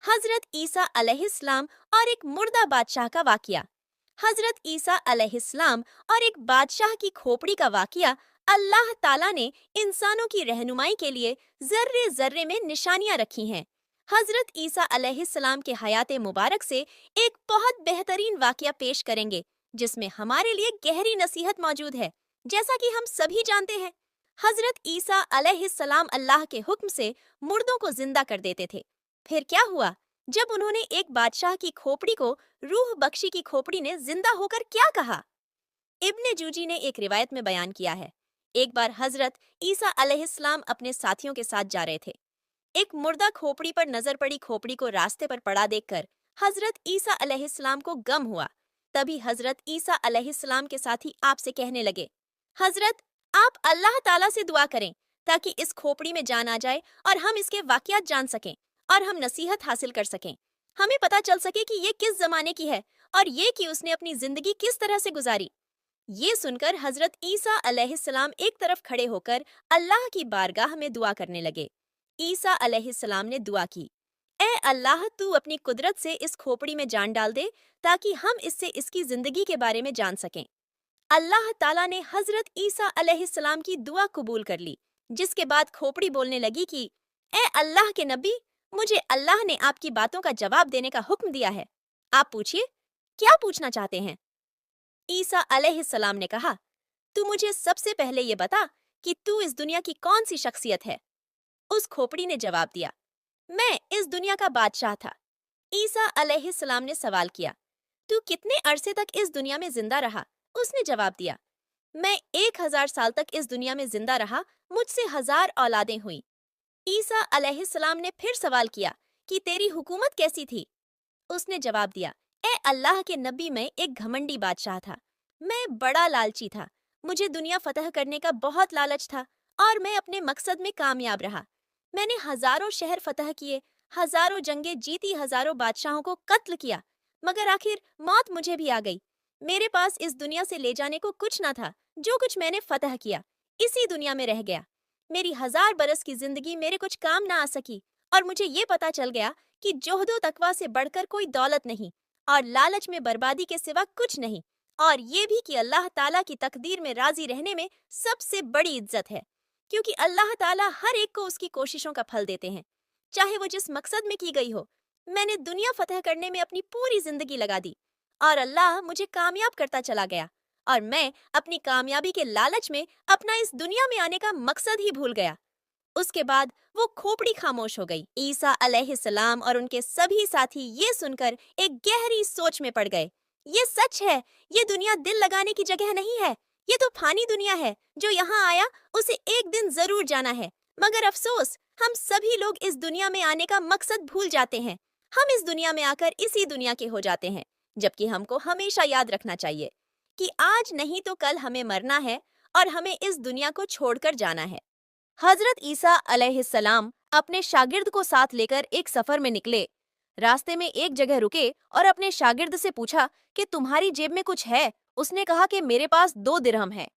हजरत ईसा अलैहिस्सलाम और एक मुर्दा बादशाह का वाकया। हजरत ईसा अलैहिस्सलाम और एक बादशाह की खोपड़ी का वाकया। अल्लाह ताला ने इंसानों की रहनुमाई के लिए जर्रे जर्रे में निशानियां रखी हैं। हजरत ईसा अलैहिस्सलाम के हयात मुबारक से एक बहुत बेहतरीन वाकया पेश करेंगे, जिसमें हमारे लिए गहरी नसीहत मौजूद है। जैसा कि हम सभी जानते हैं, हजरत ईसा अलैहिस्सलाम अल्लाह के हुक्म से मुर्दों को जिंदा कर देते थे। फिर क्या हुआ? जब उन्होंने एक बादशाह की खोपड़ी को रूह बख्शी की खोपड़ी ने जिंदा होकर क्या कहा? इब्ने जूजी ने एक रिवायत में बयान किया है, एक बार हजरत ईसा अलैहिस्सलाम अपने साथियों के साथ जा रहे थे। एक मुर्दा खोपड़ी पर नजर पड़ी खोपड़ी को रास्ते पर पड़ा देखकर हजरत ईसा अलैहिस्सलाम को गम हुआ। तभी हजरत ईसा अलैहिस्सलाम के साथी आपसे कहने लगे, हजरत, आप अल्लाह ताला से दुआ करें ताकि इस खोपड़ी में जान आ जाए और हम इसके वाकयात जान सकें और हम नसीहत हासिल कर सकें। हमें पता चल सके कि ये किस जमाने की है और ये कि उसने अपनी जिंदगी किस तरह से गुजारी। ये सुनकर हजरत ईसा अलैहिस्सलाम एक तरफ खड़े होकर अल्लाह की बारगाह में दुआ करने लगे। ईसा अलैहिस्सलाम ने दुआ की, ए अल्लाह, तू अपनी कुदरत से इस खोपड़ी में जान डाल दे ताकि हम इससे इसकी जिंदगी के बारे में जान सकें। अल्लाह ताला ने हजरत ईसा अलैहिस्सलाम की दुआ कबूल कर ली, जिसके बाद खोपड़ी बोलने लगी कि ए अल्लाह के नबी, मुझे अल्लाह ने आपकी बातों का जवाब देने का हुक्म दिया है। आप पूछिए, क्या पूछना चाहते हैं? ईसा अलैहिस्सलाम ने कहा, तू मुझे सबसे पहले ये बता कि तू इस दुनिया की कौन सी शख्सियत है। उस खोपड़ी ने जवाब दिया, मैं इस दुनिया का बादशाह था। ईसा अलैहिस्सलाम ने सवाल किया, तू कितने अरसे तक इस दुनिया में जिंदा रहा? उसने जवाब दिया, मैं 1000 साल तक इस दुनिया में जिंदा रहा, मुझसे 1000 औलादें हुई। ईसा अलैहिस्सलाम ने फिर सवाल किया कि तेरी हुकूमत कैसी थी? उसने जवाब दिया, ए अल्लाह के नबी, मैं एक घमंडी बादशाह था। मैं बड़ा लालची था। मुझे दुनिया फतह करने का बहुत लालच था और मैं अपने मकसद में कामयाब रहा। मैंने हजारों शहर फतह किए, हजारों जंगें जीती, हजारों बादशाहों को कत्ल किया, मगर आखिर मौत मुझे भी आ गई। मेरे पास इस दुनिया से ले जाने को कुछ न था। जो कुछ मैंने फतह किया इसी दुनिया में रह गया। मेरी 1000 बरस की जिंदगी मेरे कुछ काम ना आ सकी और मुझे ये पता चल गया कि जोहदो तकवा से बढ़कर कोई दौलत नहीं और लालच में बर्बादी के सिवा कुछ नहीं, और ये भी कि अल्लाह ताला की तकदीर में राजी रहने में सबसे बड़ी इज्जत है, क्योंकि अल्लाह ताला हर एक को उसकी कोशिशों का फल देते हैं, चाहे वो जिस मकसद में की गई हो। मैंने दुनिया फतह करने में अपनी पूरी जिंदगी लगा दी और अल्लाह मुझे कामयाब करता चला गया, और मैं अपनी कामयाबी के लालच में अपना इस दुनिया में आने का मकसद ही भूल गया। उसके बाद वो खोपड़ी खामोश हो गई। ईसा अलैहिस्सलाम और उनके सभी साथी ये सुनकर एक गहरी सोच में पड़ गए। ये सच है, ये दुनिया दिल लगाने की जगह नहीं है। ये तो फानी दुनिया है। जो यहाँ आया उसे एक दिन जरूर जाना है, मगर अफसोस, हम सभी लोग इस दुनिया में आने का मकसद भूल जाते हैं। हम इस दुनिया में आकर इसी दुनिया के हो जाते हैं, जबकि हमको हमेशा याद रखना चाहिए कि आज नहीं तो कल हमें मरना है और हमें इस दुनिया को छोड़कर जाना है। हजरत ईसा अलैहिस्सलाम अपने शागिर्द को साथ लेकर एक सफर में निकले। रास्ते में एक जगह रुके और अपने शागिर्द से पूछा कि तुम्हारी जेब में कुछ है? उसने कहा कि मेरे पास 2 दिरहम है।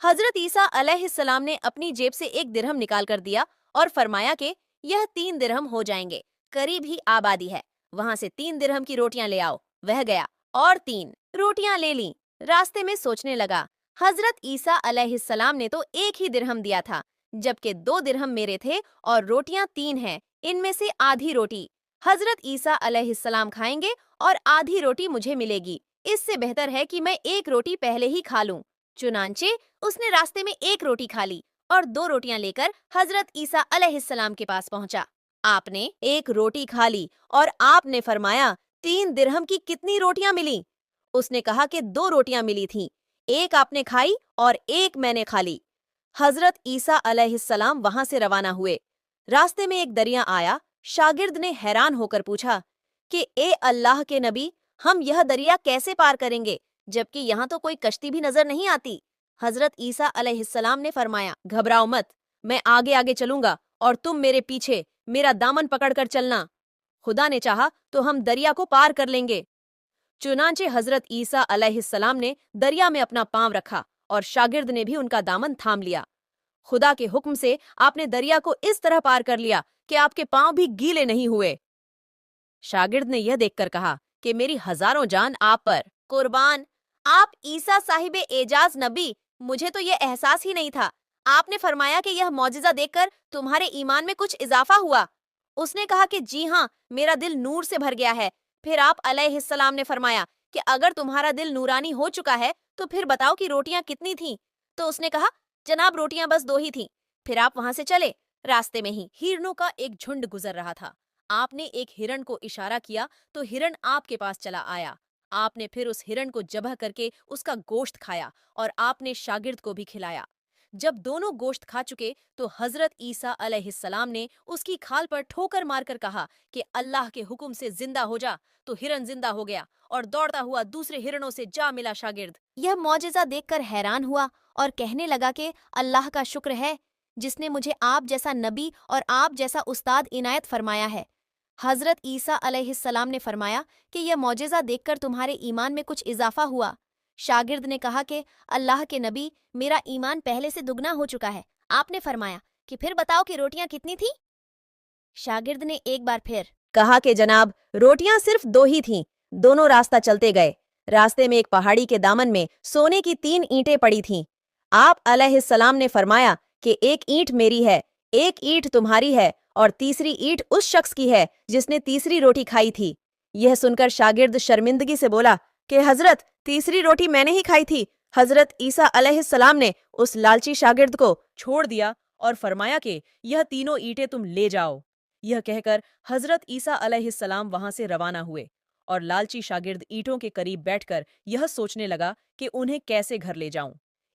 हजरत ईसा अलैहिस्सलाम ने अपनी जेब से 1 दिरहम निकाल कर दिया और फरमाया कि यह 3 दिरहम हो जाएंगे, करीब ही आबादी है, वहां से 3 दिरहम की रोटियां ले आओ। वह गया और 3 रोटियां ले ली। रास्ते में सोचने लगा, हजरत ईसा अलैहिस्सलाम ने तो 1 ही दिरहम दिया था, जबकि 2 दिरहम मेरे थे और रोटियां 3 हैं। इनमें से आधी रोटी हजरत ईसा अलैहिस्सलाम खाएंगे और आधी रोटी मुझे मिलेगी। इससे बेहतर है कि मैं 1 रोटी पहले ही खा लूं। चुनांचे उसने रास्ते में 1 रोटी खा ली और 2 रोटियां लेकर हजरत ईसा अलैहिस्सलाम के पास पहुंचा। आपने 1 रोटी खा ली और आपने फरमाया, 3 दिरहम की कितनी रोटियां मिली? उसने कहा कि 2 रोटियां मिली थीं, 1 आपने खाई और 1 मैंने खा ली। हजरत ईसा अलैहिस्सलाम वहां से रवाना हुए। रास्ते में एक दरिया आया। शागिर्द ने हैरान होकर पूछा कि ए अल्लाह के नबी, हम यह दरिया कैसे पार करेंगे, जबकि यहाँ तो कोई कश्ती भी नजर नहीं आती? हजरत ईसा अलैहिस्सलाम ने फरमाया, घबराओ मत, मैं आगे आगे चलूंगा और तुम मेरे पीछे मेरा दामन पकड़कर चलना। खुदा ने चाहा तो हम दरिया को पार कर लेंगे। चुनांचे हजरत ईसा अलैहिस्सलाम ने दरिया में अपना पांव रखा और शागिर्द ने भी उनका दामन थाम लिया। खुदा के हुक्म से आपने दरिया को इस तरह पार कर लिया कि आपके पांव भी गीले नहीं हुए। शागिर्द ने यह देखकर कहा कि मेरी हजारों जान आप पर कुर्बान। आप ईसा साहिब एजाज नबी, मुझे तो यह एहसास ही नहीं था। आपने फरमाया कि यह मौजिजा देखकर तुम्हारे ईमान में कुछ इजाफा हुआ। उसने कहा कि जी हाँ, मेरा दिल नूर से भर गया है। फिर आप अलैहिस्सलाम ने फरमाया कि अगर तुम्हारा दिल नूरानी हो चुका है तो फिर बताओ कि रोटियां कितनी थीं? तो उसने कहा, जनाब रोटियां बस 2 ही थीं। फिर आप वहां से चले। रास्ते में ही हिरणों का एक झुंड गुजर रहा था। आपने एक हिरण को इशारा किया तो हिरण आपके पास चला आया। आपने फिर उस हिरण को जबह करके उसका गोश्त खाया और आपने शागिर्द को भी खिलाया। जब दोनों गोश्त खा चुके तो हजरत ईसा अलैहिस्सलाम ने उसकी खाल पर ठोकर मारकर कहा कि अल्लाह के हुक्म से जिंदा हो जा। तो हिरन जिंदा हो गया और दौड़ता हुआ दूसरे हिरणों से जा मिला शागिर्द। यह मौजिजा देखकर हैरान हुआ और कहने लगा कि अल्लाह का शुक्र है जिसने मुझे आप जैसा नबी और आप जैसा उस्ताद इनायत फरमाया है। हजरत ईसा अलैहिस्सलाम ने फरमाया कि यह मौजिजा देखकर तुम्हारे ईमान में कुछ इजाफा हुआ। शागिर्द ने कहा कि अल्लाह के नबी, मेरा ईमान पहले से दुगना हो चुका है। आपने फरमाया कि फिर बताओ कि रोटियां कितनी थी? शागिर्द ने एक बार फिर कहा कि जनाब रोटियां सिर्फ 2 ही थीं। दोनों रास्ता चलते गए। रास्ते में एक पहाड़ी के दामन में सोने की 3 ईंटें पड़ी थीं। आप अलैहिस्सलाम ने फरमाया कि एक ईंट मेरी है, एक ईंट तुम्हारी है और तीसरी ईंट उस शख्स की है जिसने तीसरी रोटी खाई थी। यह सुनकर शागिर्द शर्मिंदगी से बोला कि हजरत, तीसरी रोटी मैंने ही खाई थी। हजरत ईसा अलैहिस्सलाम ने उस लालची शागिर्द को छोड़ दिया और फरमाया कि यह तीनों ईंटें तुम ले जाओ। यह कहकर हजरत ईसा अलैहिस्सलाम वहां से रवाना हुए और लालची शागिर्द ईंटों के करीब बैठकर यह सोचने लगा कि उन्हें कैसे घर ले जाऊं।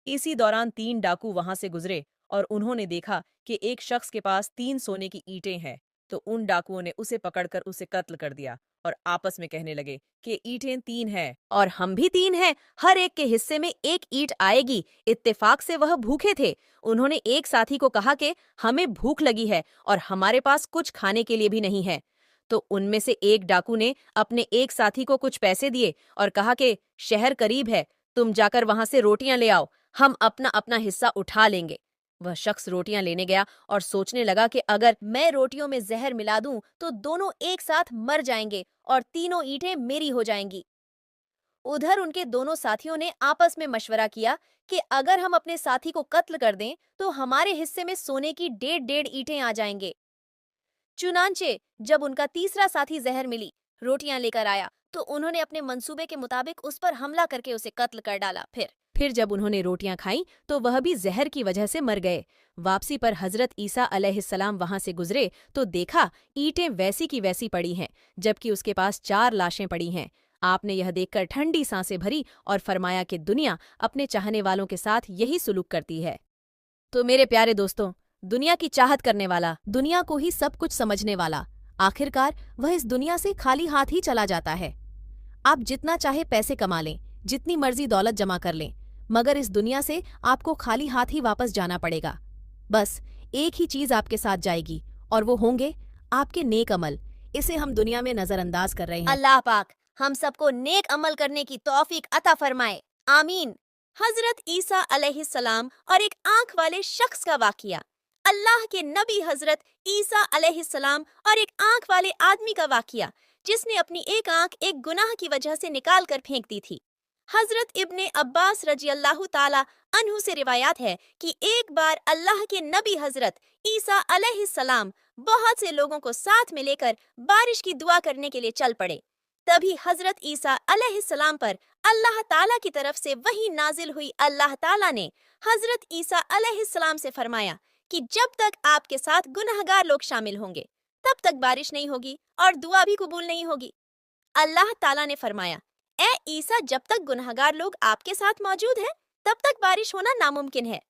इसी दौरान 3 डाकू वहां से गुजरे और उन्होंने देखा कि एक शख्स के पास 3 सोने की ईंटें हैं। तो उन डाकुओं ने उसे पकड़कर उसे कत्ल कर दिया और आपस में कहने लगे कि ईंटें 3 हैं और हम भी 3 हैं, हर एक के हिस्से में एक ईंट आएगी। इत्तेफाक से वह भूखे थे। उन्होंने एक साथी को कहा कि हमें भूख लगी है और हमारे पास कुछ खाने के लिए भी नहीं है। तो उनमें से एक डाकू ने अपने एक साथी को कुछ पैसे दिए और कहा कि शहर करीब है, तुम जाकर वहां से रोटियां ले आओ, हम अपना अपना हिस्सा उठा लेंगे। वह शख्स रोटियां लेने गया और सोचने लगा कि अगर मैं रोटियों में जहर मिला दूं तो दोनों एक साथ मर जाएंगे और तीनों ईंटें मेरी हो जाएंगी। उधर उनके दोनों साथियों ने आपस में मशवरा किया कि अगर हम अपने साथी को कत्ल कर दें तो हमारे हिस्से में सोने की 1.5 ईंटें आ जाएंगे। चुनांचे जब उनका तीसरा साथी जहर मिली रोटियां लेकर आया तो उन्होंने अपने मंसूबे के मुताबिक उस पर हमला करके उसे कत्ल कर डाला। फिर जब उन्होंने रोटियां खाईं तो वह भी जहर की वजह से मर गए। वापसी पर हजरत ईसा अलैहिस्सलाम वहां से गुजरे तो देखा ईंटें वैसी की वैसी पड़ी हैं, जबकि उसके पास 4 लाशें पड़ी हैं। आपने यह देखकर ठंडी सांसें भरी और फरमाया कि दुनिया अपने चाहने वालों के साथ यही सुलूक करती है। तो मेरे प्यारे दोस्तों, दुनिया की चाहत करने वाला, दुनिया को ही सब कुछ समझने वाला, आखिरकार वह इस दुनिया से खाली हाथ ही चला जाता है। आप जितना चाहे पैसे कमा लें, जितनी मर्जी दौलत जमा कर लें, मगर इस दुनिया से आपको खाली हाथ ही वापस जाना पड़ेगा। बस एक ही चीज आपके साथ जाएगी और वो होंगे आपके नेक अमल। इसे हम दुनिया में नजरअंदाज कर रहे हैं। अल्लाह पाक हम सबको नेक अमल करने की तौफीक अता फरमाए, आमीन। हजरत ईसा अलैहिस्सलाम और एक आंख वाले शख्स का वाकिया। अल्लाह के नबी हजरत ईसा अलैहिस्सलाम और एक आंख वाले आदमी का वाकिया जिसने अपनी एक आंख एक गुनाह की वजह से निकाल कर फेंक दी थी। हजरत इब्ने अब्बास रजी अल्लाह ताला अन्हु से रिवायात है कि एक बार अल्लाह के नबी हजरत ईसा अलैहिस्सलाम बहुत से लोगों को साथ में लेकर बारिश की दुआ करने के लिए चल पड़े। तभी हजरत ईसा अलैहिस्सलाम पर अल्लाह ताला की तरफ से वही नाजिल हुई। अल्लाह ताला ने हजरत ईसा अलैहिस्सलाम से फरमाया कि जब तक आपके साथ गुनहगार लोग शामिल होंगे तब तक बारिश नहीं होगी और दुआ भी कबूल नहीं होगी। अल्लाह ताला ने फरमाया, ए ईसा, जब तक गुनहगार लोग आपके साथ मौजूद हैं तब तक बारिश होना नामुमकिन है।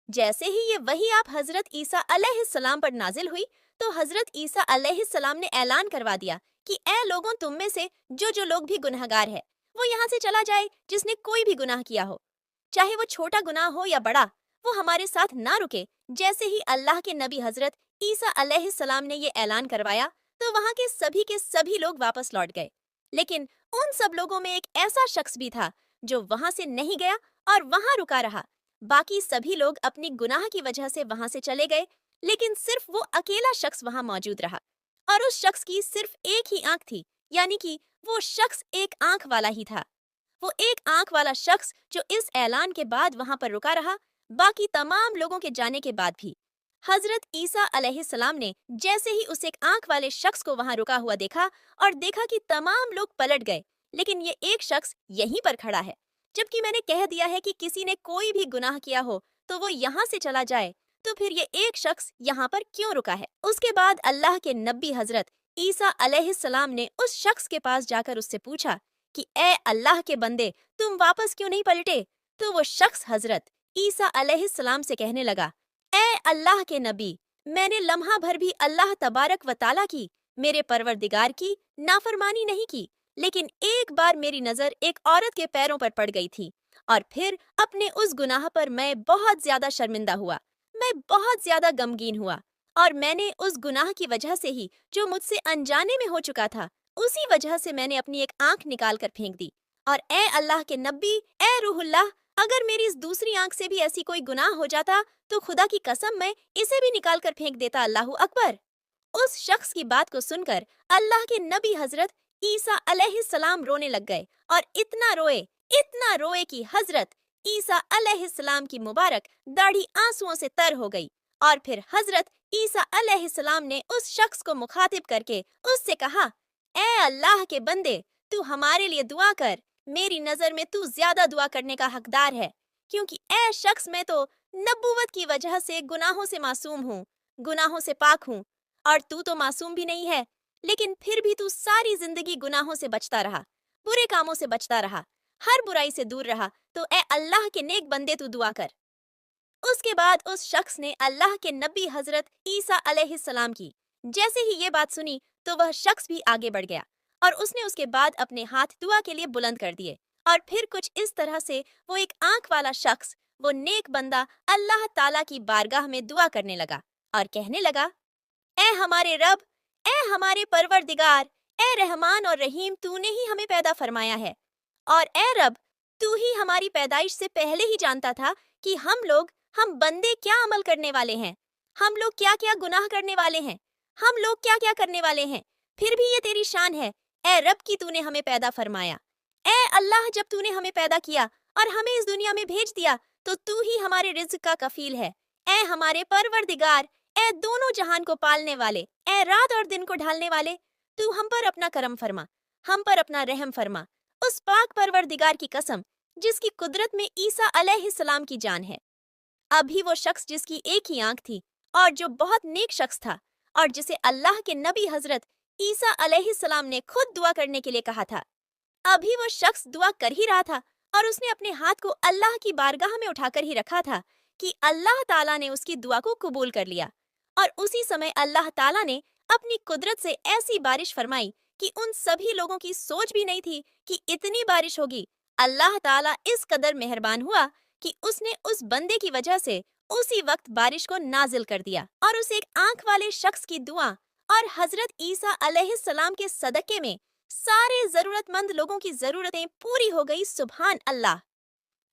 जैसे ही ये वही आप हजरत ईसा अलैहिस्सलाम पर नाजिल हुई तो हजरत ईसा अलैहिस्सलाम ने ऐलान करवा दिया कि ए लोगों, तुम में से जो लोग भी गुनहगार है वो यहाँ से चला जाए, जिसने कोई भी गुनाह किया हो, चाहे वो छोटा गुनाह हो या बड़ा, वो हमारे साथ ना रुके। जैसे ही अल्लाह के नबी हजरत ईसा अलैहिस्सलाम ने ये ऐलान करवाया तो वहाँ के सभी लोग वापस लौट गए। लेकिन उन सब लोगों में एक ऐसा शख्स भी था जो वहां से नहीं गया और वहां रुका रहा। बाकी सभी लोग अपनी गुनाह की वजह से वहां से चले गए, लेकिन सिर्फ वो अकेला शख्स वहां मौजूद रहा और उस शख्स की सिर्फ एक ही आंख थी, यानी कि वो शख्स एक आंख वाला ही था। वो एक आंख वाला शख्स जो इस ऐलान के बाद वहां पर रुका रहा, बाकी तमाम लोगों के जाने के बाद भी। हजरत ईसा अलैहिस्सलाम ने जैसे ही उस एक आंख वाले शख्स को वहां रुका हुआ देखा और देखा कि तमाम लोग पलट गए, लेकिन ये एक शख्स यहीं पर खड़ा है। जबकि मैंने कह दिया है कि किसी ने कोई भी गुनाह किया हो तो वो यहाँ से चला जाए, तो फिर ये एक शख्स यहाँ पर क्यों रुका है? उसके बाद अल्लाह के नबी हजरत ईसा अलैहिस्सलाम ने उस शख्स के पास जाकर उससे पूछा कि ए अल्लाह के बंदे, तुम वापस क्यों नहीं पलटे? तो वो शख्स हजरत ईसा अलैहिस्सलाम से कहने लगा, ए अल्लाह के नबी, मैंने लम्हा भर भी अल्लाह तबारक व ताला की, मेरे परवरदिगार की नाफरमानी नहीं की, लेकिन एक बार मेरी नजर एक औरत के पैरों पर पड़ गई थी और फिर अपने उस गुनाह पर मैं बहुत ज्यादा शर्मिंदा हुआ, मैं बहुत ज्यादा गमगीन हुआ और मैंने उस गुनाह की वजह से ही जो मुझसे अनजाने में हो चुका था, उसी वजह से मैंने अपनी एक आंख निकाल कर फेंक दी। और ए अल्लाह के नबी, ए रूहुल्लाह, अगर मेरी इस दूसरी आंख से भी ऐसी कोई गुनाह हो जाता तो खुदा की कसम मैं इसे भी निकाल कर फेंक देता। अल्लाहू अकबर। उस शख्स की बात को सुनकर अल्लाह के नबी हजरत ईसा अलैहिस्सलाम रोने लग गए और इतना रोए कि हजरत ईसा अलैहिस्सलाम की मुबारक दाढ़ी आंसुओं से तर हो गई। और फिर हजरत ईसा अलैहिस्सलाम ने उस शख्स को मुखातिब करके उससे कहा, ए अल्लाह के बंदे, तू हमारे लिए दुआ कर, मेरी नजर में तू ज्यादा दुआ करने का हकदार है, क्योंकि ए शख्स, मैं तो नबूवत की वजह से गुनाहों से मासूम हूँ, गुनाहों से पाक हूँ, और तू तो मासूम भी नहीं है, लेकिन फिर भी तू सारी जिंदगी गुनाहों से बचता रहा, बुरे कामों से बचता रहा, हर बुराई से दूर रहा, तो ए अल्लाह के नेक बंदे तू दुआ कर। उसके बाद उस शख्स ने अल्लाह के नबी हजरत ईसा अलैहिस्सलाम की जैसे ही ये बात सुनी तो वह शख्स भी आगे बढ़ गया और उसने उसके बाद अपने हाथ दुआ के लिए बुलंद कर दिए और फिर कुछ इस तरह से वो एक आंख वाला शख्स, वो नेक बंदा अल्लाह ताला की बारगाह में दुआ करने लगा और कहने लगा, ए हमारे रब, ए हमारे परवरदिगार, ए रहमान और रहीम, तूने ही हमें पैदा फरमाया है और ए रब, तू ही हमारी पैदाइश से पहले ही जानता था कि हम बंदे क्या अमल करने वाले हैं, हम लोग क्या क्या गुनाह करने वाले हैं, हम लोग क्या क्या करने वाले हैं। फिर भी ये तेरी शान है ए रब की तूने हमें पैदा फरमाया। ए अल्लाह, जब तूने हमें पैदा किया और हमें इस दुनिया में भेज दिया तो तू ही हमारे रिज्क का कफील है। ए हमारे परवरदिगार, ए दोनों जहान को पालने वाले, ए रात और दिन को ढालने वाले, तू हम पर अपना करम फरमा, हम पर अपना रहम फरमा। उस पाक परवरदिगार की कसम जिसकी कुदरत में ईसा अलैहिस्सलाम की जान है। अभी वो शख्स जिसकी एक ही आंख थी और जो बहुत नेक शख्स था और जिसे अल्लाह के नबी हजरत ईसा अलैहिस्सलाम ने खुद दुआ करने के लिए कहा था, अभी वो शख्स दुआ कर ही रहा था और उसने अपने हाथ को अल्लाह की बारगाह में उठाकर ही रखा था कि अल्लाह ताला ने उसकी दुआ को कबूल कर लिया। और उसी समय अल्लाह ताला ने अपनी कुदरत से ऐसी बारिश फरमाई कि उन सभी लोगों की सोच भी नहीं थी कि इतनी बारिश होगी। अल्लाह ताला इस कदर मेहरबान हुआ कि उसने उस बंदे की वजह से उसी वक्त बारिश को नाजिल कर दिया और उस एक आंख वाले शख्स की दुआ और हजरत ईसा अलैहिस्सलाम के सदके में सारे जरूरतमंद लोगों की जरूरतें पूरी हो गई। सुभान अल्लाह।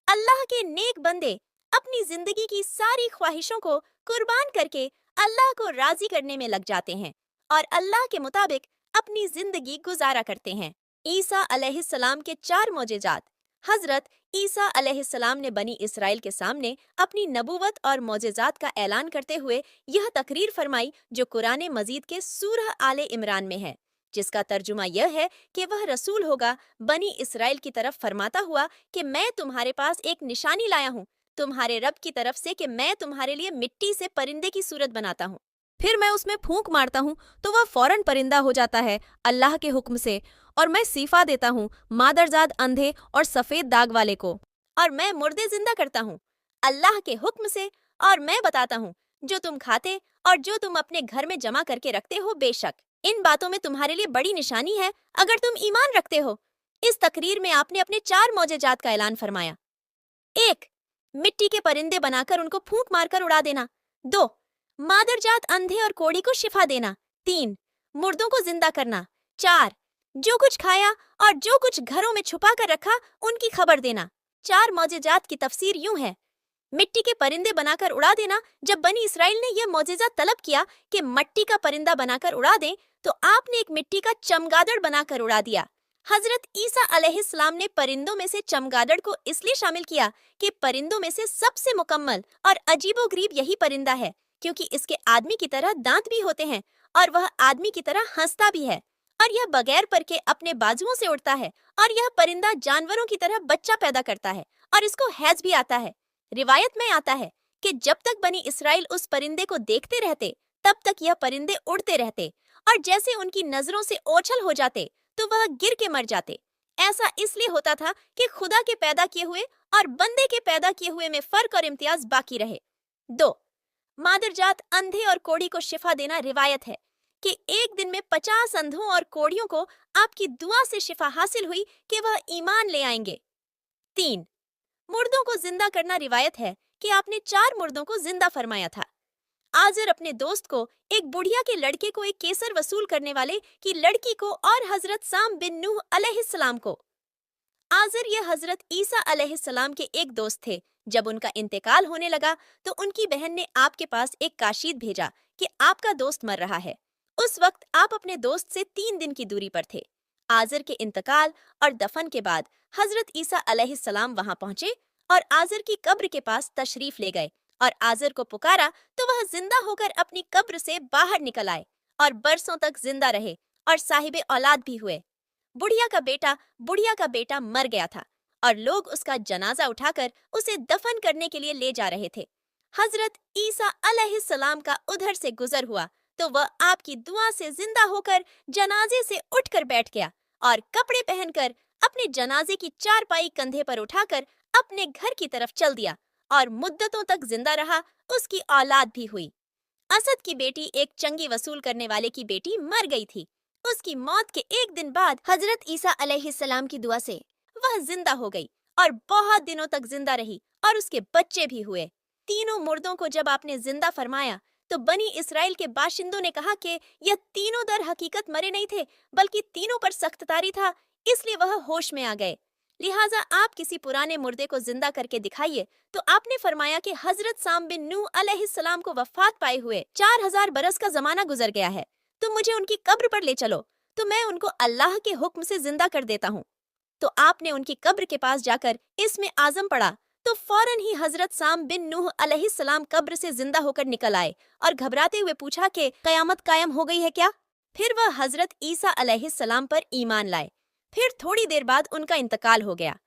अल्लाह के नेक बंदे अपनी जिंदगी की सारी ख्वाहिशों को कुर्बान करके अल्लाह को राजी करने में लग जाते हैं और अल्लाह के मुताबिक अपनी जिंदगी गुजारा करते हैं। ईसा अलैहिस्सलाम के 4 मोजेजात। हजरत ईसा अलैहिस्सलाम ने बनी इसराइल के सामने अपनी नबूवत और मोजेजात का ऐलान करते हुए यह तकरीर फरमाई जो कुरान मजीद के सूरह आले इमरान में है, जिसका तर्जुमा यह है कि वह रसूल होगा बनी इसराइल की तरफ फरमाता हुआ कि मैं तुम्हारे पास एक निशानी लाया हूँ तुम्हारे रब की तरफ से कि मैं तुम्हारे लिए मिट्टी से परिंदे की सूरत बनाता हूँ, फिर मैं उसमें फूंक मारता हूँ तो वह फौरन परिंदा हो जाता है अल्लाह के हुक्म से, और मैं सीफा देता हूँ मादरजाद अंधे और सफेद दाग वाले को, और मैं मुर्दे जिंदा करता हूँ अल्लाह के हुक्म से, और मैं बताता हूँ जो तुम खाते और जो तुम अपने घर में जमा करके रखते हो, बेशक इन बातों में तुम्हारे लिए बड़ी निशानी है अगर तुम ईमान रखते हो। इस तकरीर में आपने अपने 4 मौजेजात का ऐलान फरमाया। 1. मिट्टी के परिंदे बनाकर उनको फूंक मारकर उड़ा देना। 2. मादरजात अंधे और कोढ़ी को शिफा देना। 3. मुर्दों को जिंदा करना। 4. जो कुछ खाया और जो कुछ घरों में छुपा कर रखा उनकी खबर देना। 4 मौजेजात की तफसीर यूं है। मिट्टी के परिंदे बनाकर उड़ा देना, जब बनी इसराइल ने यह मौजेजा तलब किया कि मट्टी का परिंदा बनाकर उड़ा दें तो आपने एक मिट्टी का चमगादड़ बनाकर उड़ा दिया। हजरत ईसा अलैहिस्सलाम ने परिंदों में से चमगादड़ को इसलिए शामिल किया कि परिंदों में से सबसे मुकम्मल और अजीबोगरीब यही परिंदा है, क्योंकि इसके आदमी की तरह दांत भी होते हैं और वह आदमी की तरह हंसता भी है, और यह बगैर पर के अपने बाजुओं से उड़ता है, और यह परिंदा जानवरों की तरह बच्चा पैदा करता है और इसको हैज भी आता है। रिवायत में आता है कि जब तक बनी इसराइल उस परिंदे को देखते रहते, तब तक यह परिंदे उड़ते रहते, और जैसे उनकी नजरों से ओझल हो जाते तो वह गिर के मर जाते। ऐसा इसलिए होता था कि खुदा के पैदा किए हुए और बंदे के पैदा किए हुए में फर्क और इम्तियाज बाकी रहे। 2. मादरजात अंधे और कोढ़ी को शिफा देना। रिवायत है कि एक दिन में 50 अंधों और कोढ़ियों को आपकी दुआ से शिफा हासिल हुई कि वह ईमान ले आएंगे। 3. मुर्दों को जिंदा करना। रिवायत है कि आपने 4 मुर्दों को जिंदा फरमाया था। आजर अपने दोस्त को, एक बुढ़िया के लड़के को, एक केसर वसूल करने वाले की लड़की को और हजरत साम बिन नूह अलैहिस्सलाम को। आजर ये हजरत ईसा अलैहिस्सलाम के एक दोस्त थे। जब उनका इंतकाल होने लगा तो उनकी बहन ने आपके पास एक काशीद भेजा कि आपका दोस्त मर रहा है। उस वक्त आप अपने दोस्त से 3 दिन की दूरी पर थे। आजर के इंतकाल और दफन के बाद हजरत ईसा अलैहिस्सलाम वहां पहुंचे और आजर की कब्र के पास तशरीफ ले गए और आजर को पुकारा तो वह जिंदा होकर अपनी कब्र से बाहर निकल आए और बरसों तक जिंदा रहे और साहिबे औलाद भी हुए। बुढ़िया का बेटा मर गया था और लोग उसका जनाजा उठाकर उसे दफन करने के लिए ले जा रहे थे। हजरत ईसा अलैहिस्सलाम का उधर से गुजर हुआ तो वह आपकी दुआ से जिंदा होकर जनाजे से उठकर बैठ गया और कपड़े पहनकर अपने जनाजे की चारपाई कंधे पर उठाकर अपने घर की तरफ चल दिया और मुद्दतों तक जिंदा रहा। उसकी औलाद भी हुई। असद की बेटी, एक चंगी वसूल करने वाले की बेटी, मर गई थी। उसकी मौत के एक दिन बाद हजरत ईसा अलैहिस्सलाम की दुआ से वह जिंदा हो गई और बहुत दिनों तक जिंदा रही और उसके बच्चे भी हुए। तीनों मुर्दों को जब आपने जिंदा फरमाया तो बनी इसराइल के बाशिंदों ने कहा कि यह तीनों दर हकीकत मरे नहीं थे, बल्कि तीनों पर सख्ततारी था, इसलिए वह होश में आ गए। लिहाजा आप किसी पुराने मुर्दे को जिंदा करके दिखाइए। तो आपने फरमाया कि हजरत साम बिन नूह अलैहिस्सलाम को वफात पाए हुए 4000 बरस का जमाना गुजर गया है, तो मुझे उनकी कब्र पर ले चलो, तो मैं उनको अल्लाह के हुक्म से जिंदा कर देता हूँ। तो आपने उनकी कब्र के पास जाकर इसमें आजम पढ़ा तो फौरन ही हजरत साम बिन नूह अलैहिस्सलाम कब्र से जिंदा होकर निकल आए और घबराते हुए पूछा कि कयामत कायम हो गई है क्या? फिर वह हजरत ईसा अलैहिस्सलाम पर ईमान लाए। फिर थोड़ी देर बाद उनका इंतकाल हो गया।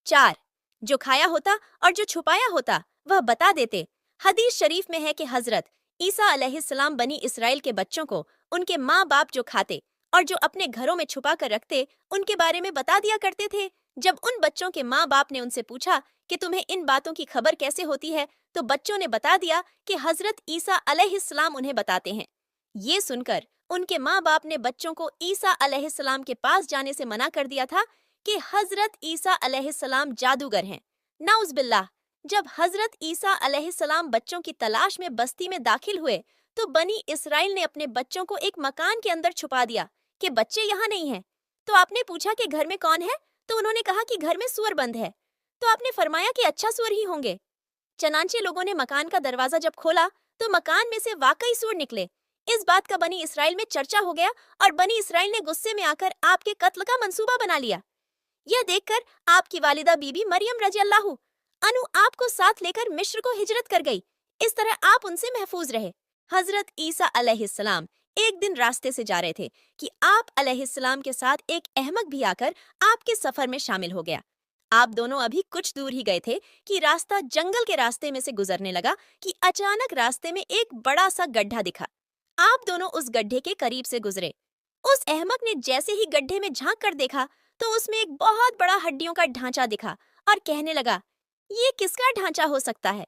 4. जो खाया होता और जो छुपाया होता वह बता देते। हदीस शरीफ में है कि हजरत ईसा अलैहिस्सलाम बनी इसराइल के बच्चों को उनके माँ बाप जो खाते और जो अपने घरों में छुपा कर रखते उनके बारे में बता दिया करते थे। जब उन बच्चों के माँ बाप ने उनसे पूछा कि तुम्हें इन बातों की खबर कैसे होती है, तो बच्चों ने बता दिया कि हजरत ईसा अलैहिस्सलाम उन्हें बताते हैं। ये सुनकर उनके माँ बाप ने बच्चों को ईसा अलैहिस्सलाम के पास जाने से मना कर दिया था कि हजरत ईसा अलैहिस्सलाम जादूगर हैं। नाउज़ बिल्लाह। जब हजरत ईसा अलैहिस्सलाम बच्चों की तलाश में बस्ती में दाखिल हुए तो बनी इसराइल ने अपने बच्चों को एक मकान के अंदर छुपा दिया कि बच्चे यहाँ नहीं हैं। तो आपने पूछा कि घर में कौन है, तो उन्होंने कहा कि घर में सूअर बंद है। तो आपने फरमाया कि अच्छा सूअर ही होंगे। चनांचे लोगों ने मकान का दरवाजा जब खोला तो मकान में से वाकई सूअर निकले। इस बात का बनी इसराइल में चर्चा हो गया और बनी इसराइल ने गुस्से में आकर आपके कत्ल का मंसूबा बना लिया। यह देखकर आपकी वालिदा बीबी मरियम रजी अल्लाह अनु आपको साथ लेकर मिस्र को हिजरत कर गई। इस तरह आप उनसे महफूज रहे। हजरत ईसा अलैहिस्सलाम एक दिन रास्ते से जा रहे थे कि आप अलैहिस्सलाम के साथ एक अहमक भी आकर आपके सफर में शामिल हो गया। आप दोनों अभी कुछ दूर ही गए थे कि रास्ता जंगल के रास्ते में से गुजरने लगा कि अचानक रास्ते में एक बड़ा सा गड्ढा दिखा। आप दोनों उस गड्ढे के करीब से गुजरे। उस अहमक ने जैसे ही गड्ढे में झांक कर देखा तो उसमें एक बहुत बड़ा हड्डियों का ढांचा दिखा और कहने लगा, ये किसका ढांचा हो सकता है?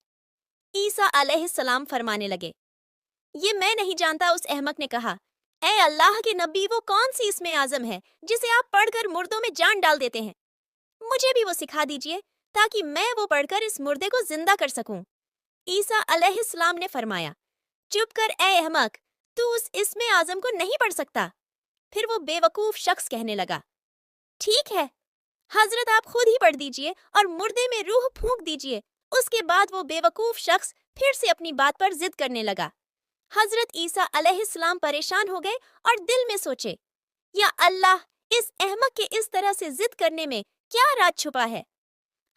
ईसा अलैहिस्सलाम फरमाने लगे, ये मैं नहीं जानता। उस अहमक ने कहा, ए अल्लाह के नबी, वो कौन सी इसमें आजम है जिसे आप पढ़कर मुर्दों में जान डाल देते हैं? मुझे भी वो सिखा दीजिए ताकि मैं वो पढ़कर इस मुर्दे को जिंदा कर सकूं। ईसा अलैहिस्सलाम ने फरमाया, चुप कर ए अहमक, तू उस इसमें आजम को नहीं पढ़ सकता। फिर वो बेवकूफ शख्स कहने लगा, ठीक है हजरत, आप खुद ही पढ़ दीजिए और मुर्दे में रूह फूंक दीजिए। उसके बाद वो बेवकूफ शख्स फिर से अपनी बात पर जिद करने लगा। हजरत ईसा अलैहिस्सलाम परेशान हो गए और दिल में सोचे, या अल्लाह, इस अहमक के इस तरह से जिद करने में क्या राज छुपा है।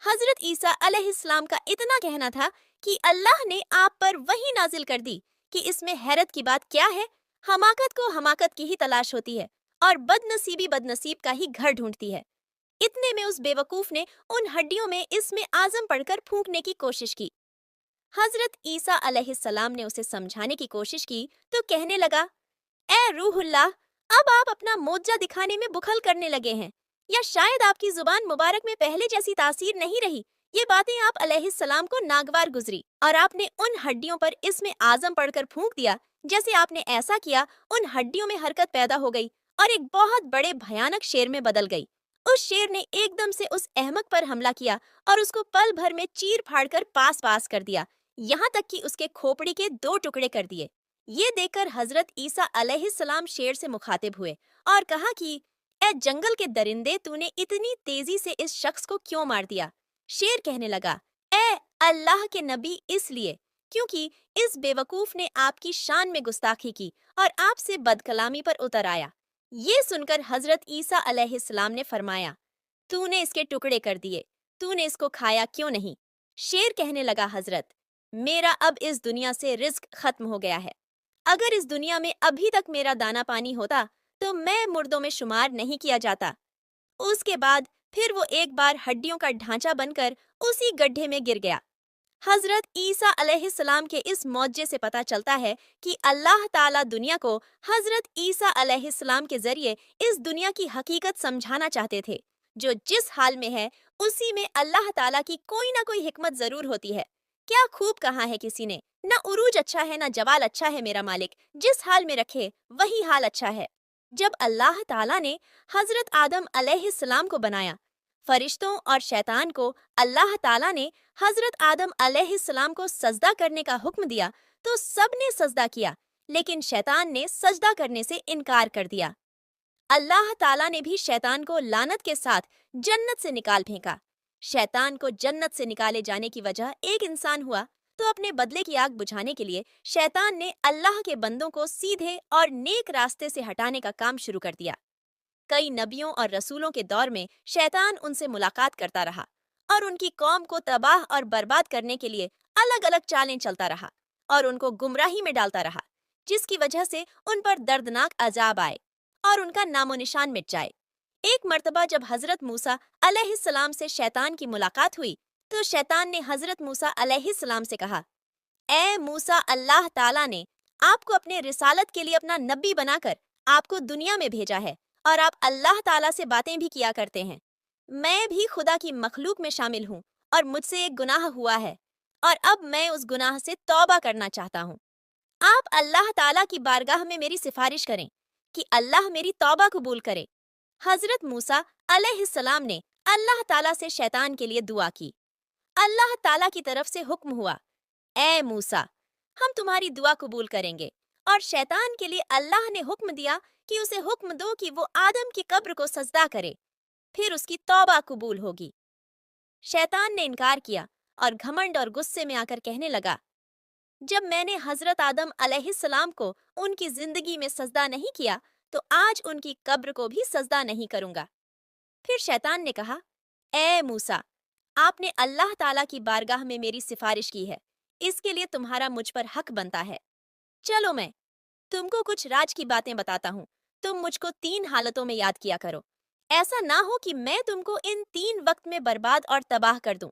हजरत ईसा अलैहिस्सलाम का इतना कहना था कि अल्लाह ने आप पर वही नाजिल कर दी कि इसमें हैरत की बात क्या है। हमाकत को हमाकत की ही तलाश होती है और बदनसीबी बदनसीब का ही घर ढूंढती है। इतने में उस बेवकूफ ने उन हड्डियों में इसमें आजम पढ़कर फूंकने की कोशिश की। हजरत ईसा अलैहिस्सलाम ने उसे समझाने की कोशिश की तो कहने लगा, ए रूहुल्लाह, अब आप अपना मोज्जा दिखाने में बुखल करने लगे हैं, या शायद आपकी जुबान मुबारक में पहले जैसी तासीर नहीं रही। ये बातें आप अलैहिस्सलाम को नागवार गुजरी और आपने उन हड्डियों पर इसमें आजम पढ़कर फूंक दिया। जैसे आपने ऐसा किया, उन हड्डियों में हरकत पैदा हो गई और एक बहुत बड़े भयानक शेर में बदल गई। उस शेर ने एकदम से उस अहमक पर हमला किया और उसको पल भर में चीर फाड़ कर पास पास कर दिया, यहाँ तक कि उसके खोपड़ी के 2 टुकड़े कर दिए। ये देखकर हजरत ईसा अलैहिस्सलाम शेर से मुखातिब हुए और कहा कि ए जंगल के दरिंदे, तूने इतनी तेजी से इस शख्स को क्यों मार दिया। शेर कहने लगा, ए अल्लाह के नबी, इसलिए क्योंकि इस बेवकूफ ने आपकी शान में गुस्ताखी की और आपसे बदकलामी पर उतर आया। ये सुनकर हजरत ईसा अलैहिस्सलाम ने फरमाया, तूने इसके टुकड़े कर दिए, तूने इसको खाया क्यों नहीं। शेर कहने लगा, हजरत, मेरा अब इस दुनिया से रिज्क खत्म हो गया है। अगर इस दुनिया में अभी तक मेरा दाना पानी होता तो मैं मुर्दों में शुमार नहीं किया जाता। उसके बाद फिर वो एक बार हड्डियों का ढांचा बनकर उसी गड्ढे में गिर गया। हजरत ईसा अलैहिस्सलाम के इस मौजे से पता चलता है कि अल्लाह ताला दुनिया को हजरत ईसा अलैहिस्सलाम के जरिए इस दुनिया की हकीकत समझाना चाहते थे। जो जिस हाल में है उसी में अल्लाह ताला की कोई ना कोई हिकमत जरूर होती है। क्या खूब कहा है किसी ने, ना उरूज अच्छा है ना जवाल अच्छा है मेरा मालिक, जिस हाल में रखे वही हाल अच्छा है। जब अल्लाह ताला ने हजरत आदम अलैहिस्सलाम को बनाया, फरिश्तों और शैतान को अल्लाह ताला ने हजरत आदम अलैहिस्सलाम को सजदा करने का हुक्म दिया तो सब ने सजदा किया, लेकिन शैतान ने सजदा करने से इनकार कर दिया। अल्लाह ताला ने भी शैतान को लानत के साथ जन्नत से निकाल फेंका। शैतान को जन्नत से निकाले जाने की वजह एक इंसान हुआ, तो अपने बदले की आग बुझाने के लिए शैतान ने अल्लाह के बंदों को सीधे और नेक रास्ते से हटाने का काम शुरू कर दिया। कई नबियों और रसूलों के दौर में शैतान उनसे मुलाकात करता रहा और उनकी कौम को तबाह और बर्बाद करने के लिए अलग अलग चालें चलता रहा और उनको गुमराही में डालता रहा, जिसकी वजह से उन पर दर्दनाक अजाब आए और उनका नामो निशान मिट जाए। एक मर्तबा जब हजरत मूसा अलैहिस्सलाम से शैतान की मुलाकात हुई तो शैतान ने हजरत मूसा अलैहिस्सलाम से कहा, ए मूसा, अल्लाह ताला ने आपको अपने रिसालत के लिए अपना नबी बनाकर आपको दुनिया में भेजा है और आप अल्लाह ताला से बातें भी किया करते हैं। मैं भी खुदा की मखलूक में शामिल हूँ और मुझसे एक गुनाह हुआ है और अब मैं उस गुनाह से तौबा करना चाहता हूँ। आप अल्लाह ताला की बारगाह में मेरी सिफारिश करें कि अल्लाह मेरी तौबा कबूल करे। हजरत मूसा अलैहिस्सलाम ने अल्लाह ताला से शैतान के लिए दुआ की। अल्लाह ताला की तरफ से हुक्म हुआ, ए मूसा, हम तुम्हारी दुआ कबूल करेंगे। और शैतान के लिए अल्लाह ने हुक्म दिया कि उसे हुक्म दो कि वो आदम की कब्र को सजदा करे, फिर उसकी तौबा कबूल होगी। शैतान ने इनकार किया और घमंड और गुस्से में आकर कहने लगा, जब मैंने हजरत आदम अलैहिस्सलाम को उनकी जिंदगी में सजदा नहीं किया तो आज उनकी कब्र को भी सजदा नहीं करूंगा। फिर शैतान ने कहा, ए मूसा, आपने अल्लाह ताला की बारगाह में मेरी सिफारिश की है, इसके लिए तुम्हारा मुझ पर हक बनता है। चलो मैं तुमको कुछ राज की बातें बताता हूँ, तुम मुझको 3 हालतों में याद किया करो। ऐसा ना हो कि मैं तुमको इन 3 वक्त में बर्बाद और तबाह कर दूं।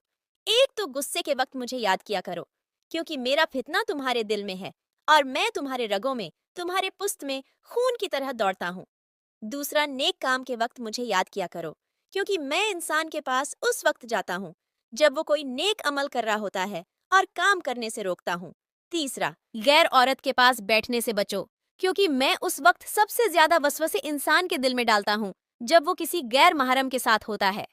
एक तो गुस्से के वक्त मुझे याद किया करो, क्योंकि मेरा फितना तुम्हारे दिल में है और मैं तुम्हारे रगों में, तुम्हारे पुस्त में खून की तरह दौड़ता हूँ। दूसरा, नेक काम के वक्त मुझे याद किया करो, क्योंकि मैं इंसान के पास उस वक्त जाता हूँ जब वो कोई नेक अमल कर रहा होता है और काम करने से रोकता हूँ। तीसरा, गैर औरत के पास बैठने से बचो, क्योंकि मैं उस वक्त सबसे ज्यादा वसवसे इंसान के दिल में डालता हूँ जब वो किसी गैर महरम के साथ होता है।